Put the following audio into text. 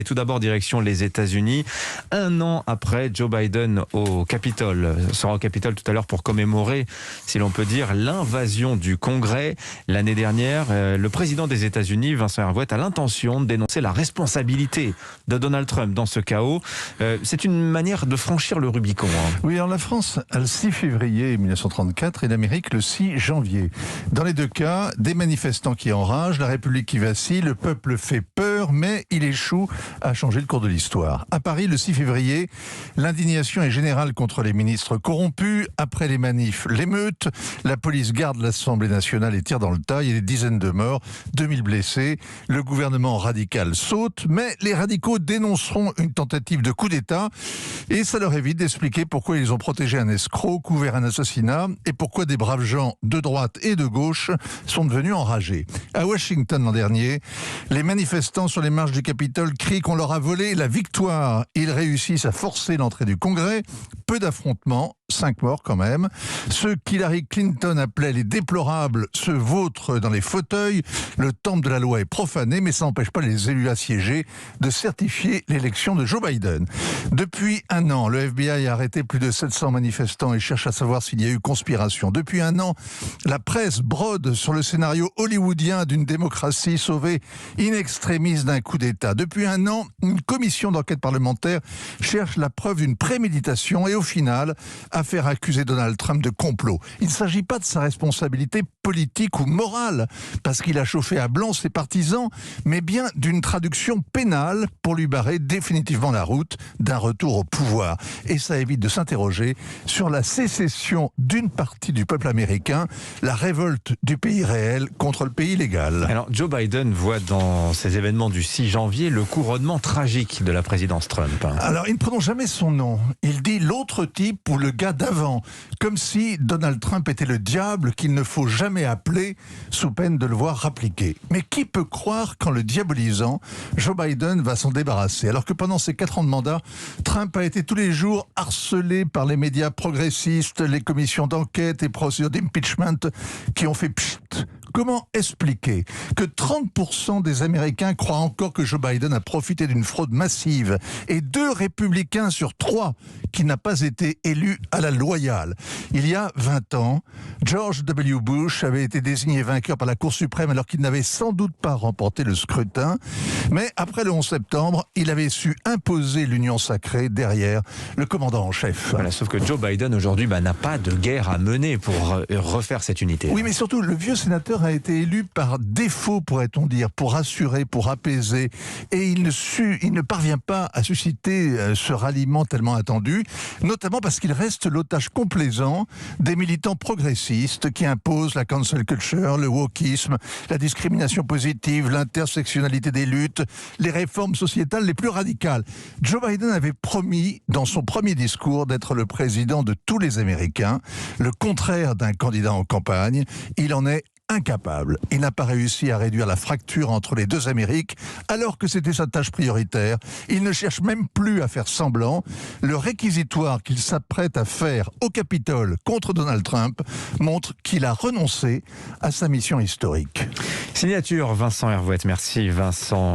Et tout d'abord, direction les États-Unis. Un an après, Joe Biden au Capitole, sera au Capitole tout à l'heure pour commémorer, si l'on peut dire, l'invasion du Congrès. L'année dernière, le président des États-Unis, Vincent Hervouet, a l'intention de dénoncer la responsabilité de Donald Trump dans ce chaos. C'est une manière de franchir le Rubicon. Oui, alors la France a le 6 février 1934 et l'Amérique le 6 janvier. Dans les deux cas, des manifestants qui enragent, la République qui vacille, le peuple fait peur, mais il échoue à changer le cours de l'histoire. À Paris, le 6 février, l'indignation est générale contre les ministres corrompus. Après les manifs, l'émeute. La police garde l'Assemblée nationale et tire dans le tas. Il y a des dizaines de morts, 2000 blessés. Le gouvernement radical saute, mais les radicaux dénonceront une tentative de coup d'État. Et ça leur évite d'expliquer pourquoi ils ont protégé un escroc, couvert un assassinat, et pourquoi des braves gens de droite et de gauche sont devenus enragés. À Washington l'an dernier, les manifestants sur les marches du Capitole crient qu'on leur a volé la victoire. Ils réussissent à forcer l'entrée du Congrès. Peu d'affrontements, 5 morts quand même. Ceux qu'Hillary Clinton appelait les déplorables se vautrent dans les fauteuils. Le temple de la loi est profané, mais ça n'empêche pas les élus assiégés de certifier l'élection de Joe Biden. Depuis un an, le FBI a arrêté plus de 700 manifestants et cherche à savoir s'il y a eu conspiration. Depuis un an, la presse brode sur le scénario hollywoodien d'une démocratie sauvée in extremis d'un coup d'État. Depuis un an, une commission d'enquête parlementaire cherche la preuve d'une préméditation et au final, à faire accuser Donald Trump de complot. Il ne s'agit pas de sa responsabilité politique ou morale, parce qu'il a chauffé à blanc ses partisans, mais bien d'une traduction pénale pour lui barrer définitivement la route d'un retour au pouvoir. Et ça évite de s'interroger sur la sécession d'une partie du peuple américain, la révolte du pays réel contre le pays légal. Alors, Joe Biden voit dans ces événements du 6 janvier le couronnement tragique de la présidence Trump. Alors, il ne prononce jamais son nom. Il dit l'autre type ou le gars d'avant, comme si Donald Trump était le diable qu'il ne faut jamais appeler sous peine de le voir rappliquer. Mais qui peut croire qu'en le diabolisant, Joe Biden va s'en débarrasser, alors que pendant ses 4 ans de mandat, Trump a été tous les jours harcelé par les médias progressistes, les commissions d'enquête et procédures d'impeachment qui ont fait pchit. Comment expliquer que 30% des Américains croient encore que Joe Biden a profité d'une fraude massive et 2 républicains sur 3 qui n'a pas été élu à la loyale? Il y a 20 ans, George W. Bush avait été désigné vainqueur par la Cour suprême alors qu'il n'avait sans doute pas remporté le scrutin. Mais après le 11 septembre, il avait su imposer l'union sacrée derrière le commandant en chef. Voilà, sauf que Joe Biden aujourd'hui n'a pas de guerre à mener pour refaire cette unité. Oui, mais surtout, le vieux sénateur a été élu par défaut, pourrait-on dire, pour rassurer, pour apaiser. Et il ne parvient pas à susciter ce ralliement tellement attendu, notamment parce qu'il reste l'otage complaisant des militants progressistes qui imposent la cancel culture, le wokisme, la discrimination positive, l'intersectionnalité des luttes, les réformes sociétales les plus radicales. Joe Biden avait promis, dans son premier discours, d'être le président de tous les Américains, le contraire d'un candidat en campagne. Il en est incapable. Il n'a pas réussi à réduire la fracture entre les 2 Amériques, alors que c'était sa tâche prioritaire. Il ne cherche même plus à faire semblant. Le réquisitoire qu'il s'apprête à faire au Capitole contre Donald Trump montre qu'il a renoncé à sa mission historique. Signature Vincent Hervouet. Merci Vincent.